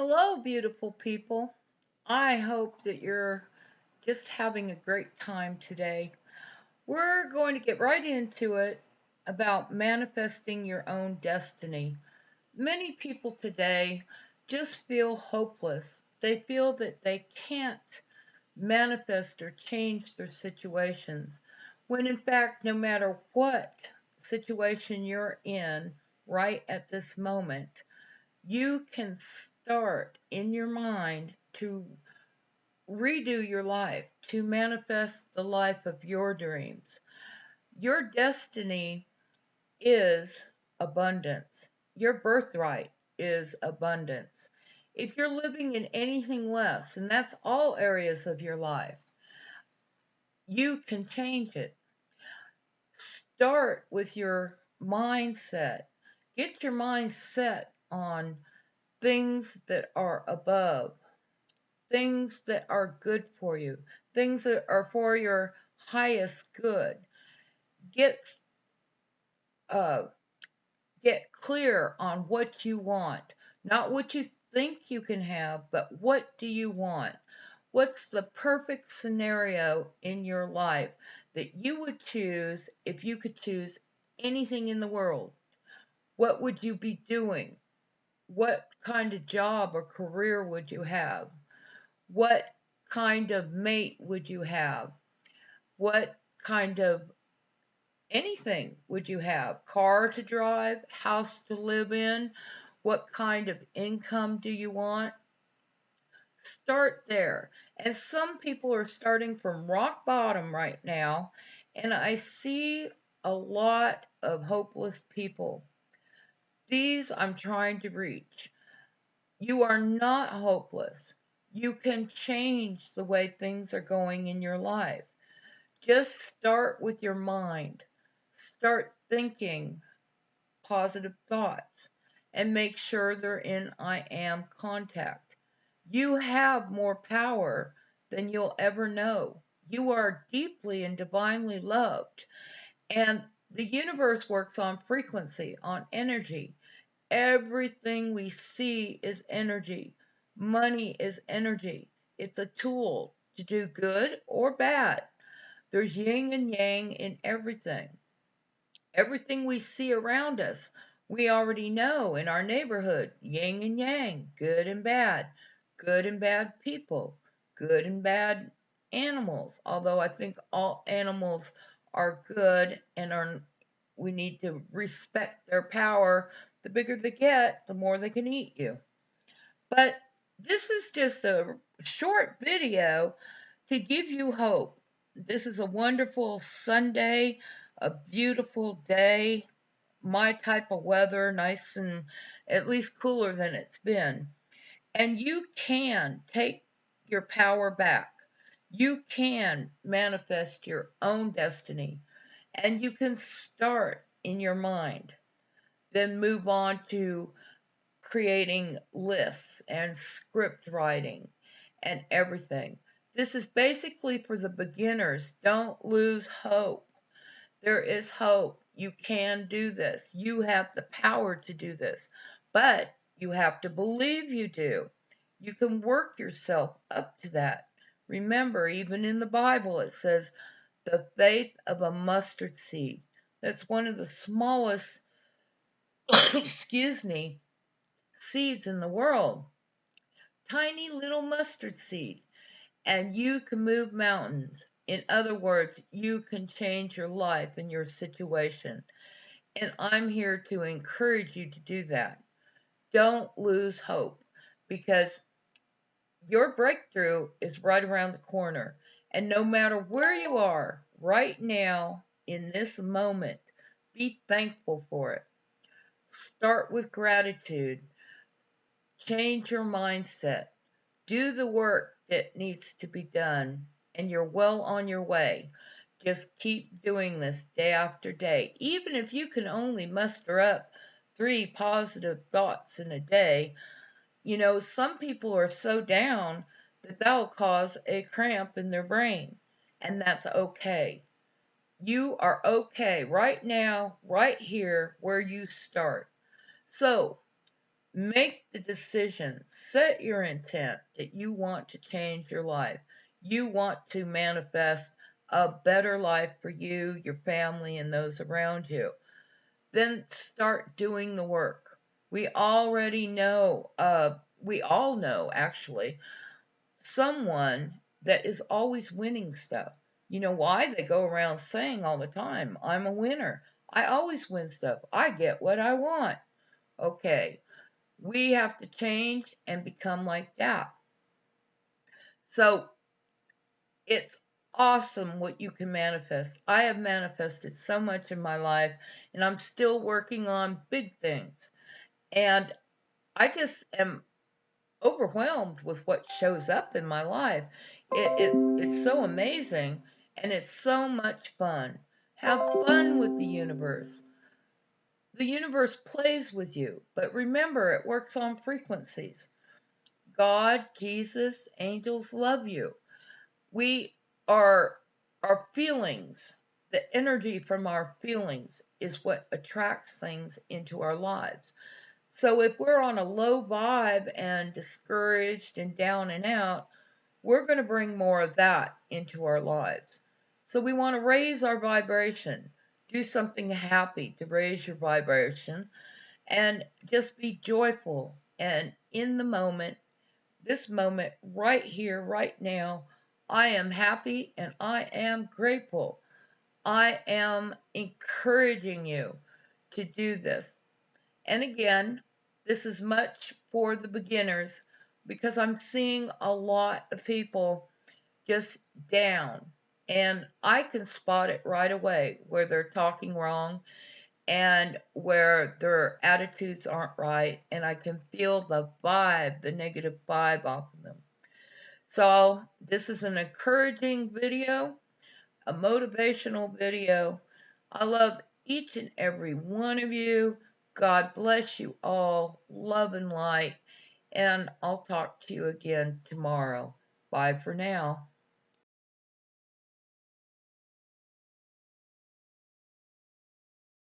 Hello, beautiful people. I hope that you're just having a great time today. We're going to get right into it about manifesting your own destiny. Many people today just feel hopeless. They feel that they can't manifest or change their situations, when in fact, no matter what situation you're in right at this moment, you can start in your mind to redo your life, to manifest the life of your dreams. Your destiny is abundance. Your birthright is abundance. If you're living in anything less, and that's all areas of your life, you can change it. Start with your mindset. Get your mind set on things that are above, things that are good for you, things that are for your highest good. Get uh, get clear on what you want, not what you think you can have, but what do you want? What's the perfect scenario in your life that you would choose if you could choose anything in the world? What would you be doing? What kind of job or career would you have? What kind of mate would you have? What kind of anything would you have? Car to drive? House to live in? What kind of income do you want? Start there. And some people are starting from rock bottom right now, and I see a lot of hopeless people. These I'm trying to reach. You are not hopeless. You can change the way things are going in your life. Just start with your mind. Start thinking positive thoughts and make sure they're in I am contact. You have more power than you'll ever know. You are deeply and divinely loved. And the universe works on frequency, on energy. Everything we see is energy. Money is energy. It's a tool to do good or bad. There's yin and yang in everything. Everything we see around us, we already know in our neighborhood, yin and yang, good and bad people, good and bad animals. Although I think all animals are good and are we need to respect their power. The bigger they get, the more they can eat you. But this is just a short video to give you hope. This is a wonderful Sunday, a beautiful day, my type of weather, nice and at least cooler than it's been. And you can take your power back. You can manifest your own destiny, and you can start in your mind, then move on to creating lists and script writing and everything. This is basically for the beginners. Don't lose hope. There is hope. You can do this. You have the power to do this, but you have to believe you do. You can work yourself up to that. Remember, even in the Bible, it says the faith of a mustard seed. That's one of the smallest, excuse me, seeds in the world. Tiny little mustard seed. And you can move mountains. In other words, you can change your life and your situation. And I'm here to encourage you to do that. Don't lose hope because your breakthrough is right around the corner. And no matter where you are right now in this moment, be thankful for it. Start with gratitude. Change your mindset. Do the work that needs to be done, and you're well on your way. Just keep doing this day after day. Even if you can only muster up 3 positive thoughts in a day, some people are so down that that'll cause a cramp in their brain, and that's okay. You are okay right now, right here, where you start. So, Make the decision, set your intent that you want to change your life. You want to manifest a better life for you, your family, and those around you. Then start doing the work. We already know, we all know actually, someone that is always winning stuff. You know why? They go around saying all the time, I'm a winner. I always win stuff. I get what I want. Okay, we have to change and become like that. So it's awesome what you can manifest. I have manifested so much in my life, and I'm still working on big things. And I just am overwhelmed with what shows up in my life. It's so amazing, and it's so much fun. Have fun with the universe. The universe plays with you, but remember, it works on frequencies. God, Jesus, angels love you. We are our feelings, the energy from our feelings is what attracts things into our lives. So if we're on a low vibe and discouraged and down and out, we're going to bring more of that into our lives. So we want to raise our vibration, do something happy to raise your vibration, and just be joyful and in the moment, this moment, right here, right now. I am happy and I am grateful. I am encouraging you to do this. And again, this is much for the beginners because I'm seeing a lot of people just down. And I can spot it right away where they're talking wrong and where their attitudes aren't right. And I can feel the vibe, the negative vibe off of them. So, this is an encouraging video, a motivational video. I love each and every one of you. God bless you all. Love and light. And I'll talk to you again tomorrow. Bye for now.